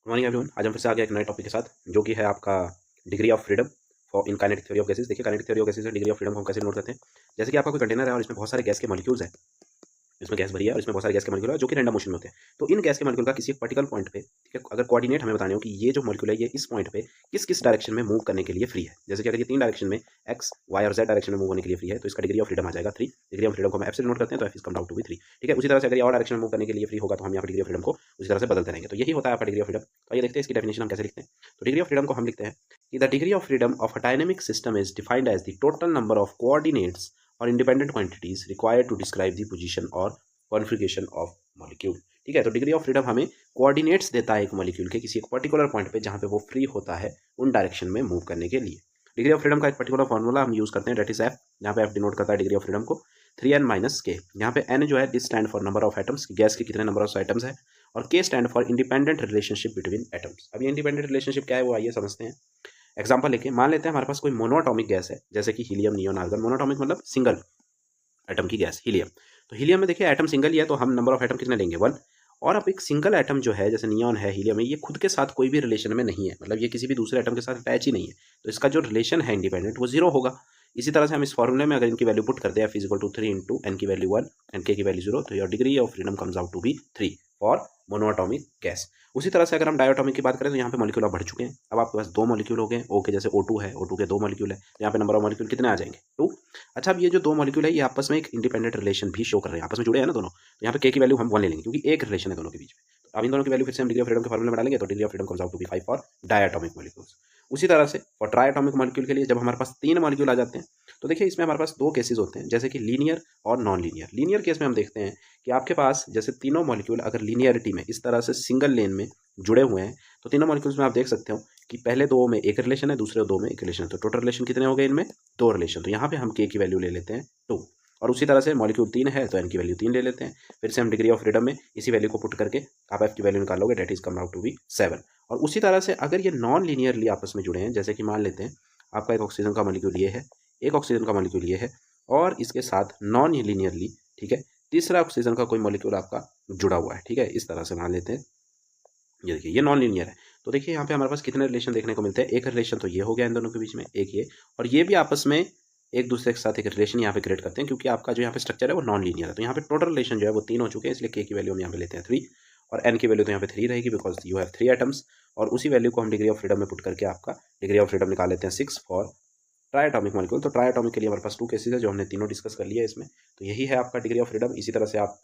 Good morning everyone. आज हम फिर से आ गए एक नए टॉपिक के साथ, जो कि है आपका degree of freedom for in kinetic theory of gases. देखिए, काइनेटिक थ्योरी ऑफ गैसेस में डिग्री ऑफ फ्रीडम को हम कैसे नोट करते हैं। जैसे कि आपका कोई कंटेनर है और इसमें बहुत सारे गैस के मॉलिक्यूल्स हैं, इसमें गैस भरी है और इसमें बहुत सारे गैस के मॉलिक्यूल है जो कि रैंडम मोशन में होते हैं। तो इन गैस के मॉलिक्यूल का किसी एक पर्टिकुलर पॉइंट पे, ठीक है, अगर कोऑर्डिनेट हमें बताने हो कि ये जो मॉलिक्यूल है ये इस पॉइंट पे किस किस डायरेक्शन में मूव करने के लिए फ्री है। जैसे कि अगर ये तीन डायरेक्शन में एक्स वाई और जेड डायरेक्शन में मूव होने के लिए फ्री है, तो इसका डिग्री ऑफ फ्रीडम आ जाएगा 3। डिग्री ऑफ फ्रीडम को हम एफ से नोट करते हैं, तो F is come out to be 3। ठीक है, उसी तरह से अगर ये और डायरेक्शन में मूव करने के लिए फ्री होगा तो हम यहाँ पर डिग्री ऑफ फ्रीडम को उसी तरह से बदलते रहेंगे। तो यही होता है आपका डिग्री ऑफ फ्रीडम। तो ये देखते हैं इसकी डेफिनेशन हम कैसे लिखते हैं। तो डिग्री ऑफ फ्रीडम को हम लिखते हैं कि the degree of freedom of a dynamic system is defined as the total number of coordinates or independent quantities required to describe the position और कॉन्फिगरेशन ऑफ मॉलिक्यूल। ठीक है, तो डिग्री ऑफ फ्रीडम हमें कोऑर्डिनेट्स देता है एक molecule के किसी एक पर्टिकुलर पॉइंट पे जहाँ पे वो फ्री होता है उन डायरेक्शन में मूव करने के लिए। डिग्री ऑफ फ्रीडम का एक पर्टिकुलर फॉर्मूला हम यूज करते हैं, डेट इज एफ, जहाँ पे एफ डिनोट करता है डिग्री ऑफ फ्रीडम को 3n माइनस के। यहाँ पे n जो है this stand for number of atoms, gas के कितने नंबर ऑफ एटम्स है, और k stand for independent relationship between atoms. अब ये इंडिपेंडेंट रिलेशनशिप क्या है वो आइए समझते हैं। एग्जाम्पल लेके मान लेते हैं हमारे पास कोई मोनोटॉमिक गैस है, जैसे कि हीलियम, नियोन, आर्गन। मोनोटॉमिक मतलब सिंगल एटम की गैस, हीलियम। तो हीलियम में देखिए एटम सिंगल ही है, तो हम नंबर ऑफ एटम कितने लेंगे, 1। और अब एक सिंगल एटम जो है, जैसे नियॉन है, हीलियम है, ये खुद के साथ कोई भी रिलेशन में नहीं है, मतलब ये किसी भी दूसरे एटम के साथ अटैच ही नहीं है, तो इसका जो रिलेशन है इंडिपेंडेंट वो जीरो होगा। इसी तरह से हम इस फॉर्मूले में अगर इनकी वैल्यू पुट करते हैं, F is equal to 3 into N की वैल्यू 1 एंड के की वैल्यू 0, तो your degree of freedom comes out to be 3 for monoatomic gas. उसी तरह से अगर हम डायटोमिक की बात करें तो यहाँ पे मॉलिक्यूल अब बढ़ चुके हैं। अब आपके पास दो मॉलिक्यूल हो गए, ओ के जैसे O2 है, O2 के दो मॉलिक्यूल है, तो यहाँ पे नंबर ऑफ मॉलिक्यूल कितने आ जाएंगे, 2। अच्छा, अब ये जो दो मॉलिक्यूल है ये आपस में एक इंडिपेंडेंट रिलेशन भी शो कर रहे हैं, आपस में जुड़े हैं ना दोनों, तो यहाँ पे के की वैल्यू हम 1 ले लेंगे क्योंकि एक रिलेशन है दोनों के बीच में। तो अब इन दोनों की वैल्यू फिर से हम डिग्री ऑफ फ्रीडम के फॉर्मूले में डालेंगे, तो degree of freedom comes out to be 5 for diatomic molecules. उसी तरह से फॉर ट्राइएटॉमिक मॉलिक्यूल के लिए जब हमारे पास तीन मॉलिक्यूल आ जाते हैं, तो देखिए इसमें हमारे पास दो केसेस होते हैं, जैसे कि लीनियर और नॉन लीनियर। लीनियर केस में हम देखते हैं कि आपके पास जैसे तीनों मॉलिक्यूल अगर लीनियरिटी में इस तरह से सिंगल लेन में जुड़े हुए हैं, तो तीनों मॉलिक्यूल्स में आप देख सकते हो कि पहले दो में एक रिलेशन है, दूसरे दो में एक रिलेशन है, तो टोटल रिलेशन कितने हो गए इनमें, दो रिलेशन। तो यहाँ पे हम के की वैल्यू ले लेते हैं 2। और उसी तरह से मॉलिक्यूल 3 है तो एन की वैल्यू 3 ले लेते हैं। फिर से हम डिग्री ऑफ फ्रीडम में इसी वैल्यू को पुट करके आप एफ की वैल्यू निकालोगे, that is come out to be 7। और उसी तरह से अगर ये नॉन लीनियरली आपस में जुड़े हैं, जैसे कि मान लेते हैं आपका एक ऑक्सीजन का मॉलिक्यूल ये है, एक ऑक्सीजन का मॉलिक्यूल ये है, और इसके साथ नॉन लीनियरली, ठीक है, तीसरा ऑक्सीजन का कोई मॉलिक्यूल आपका जुड़ा हुआ है। ठीक है, इस तरह से मान लेते हैं, ये देखिए ये नॉन लीनियर है। तो देखिए यहाँ पे हमारे पास कितने रिलेशन देखने को मिलते हैं, एक रिलेशन तो ये हो गया इन दोनों के बीच में, एक ये, और ये भी आपस में एक दूसरे के साथ एक रिलेशन यहाँ पे क्रिएट करते हैं, क्योंकि आपका जो यहाँ पे स्ट्रक्चर है वो नॉन लीनियर है। तो यहाँ पे टोटल रिलेशन जो है वो 3 हो चुके हैं, इसलिए के की वैल्यू हम यहाँ पे लेते हैं 3, और एन की वैल्यू तो यहाँ पे 3 रहेगी बिकॉज यू हैव 3 एटम्स। और उसी वैल्यू को हम डिग्री ऑफ फ्रीडम में पुट करके आपका डिग्री ऑफ फ्रीडम निकाल लेते हैं 6 फॉर ट्राइएटॉमिक मॉलिक्यूल। तो ट्राइएटॉमिक के लिए हमारे पास 2 केसेस है जो हमने तीनों डिस्कस कर लिया है इसमें। तो यही है आपका डिग्री ऑफ फ्रीडम। इसी तरह से आप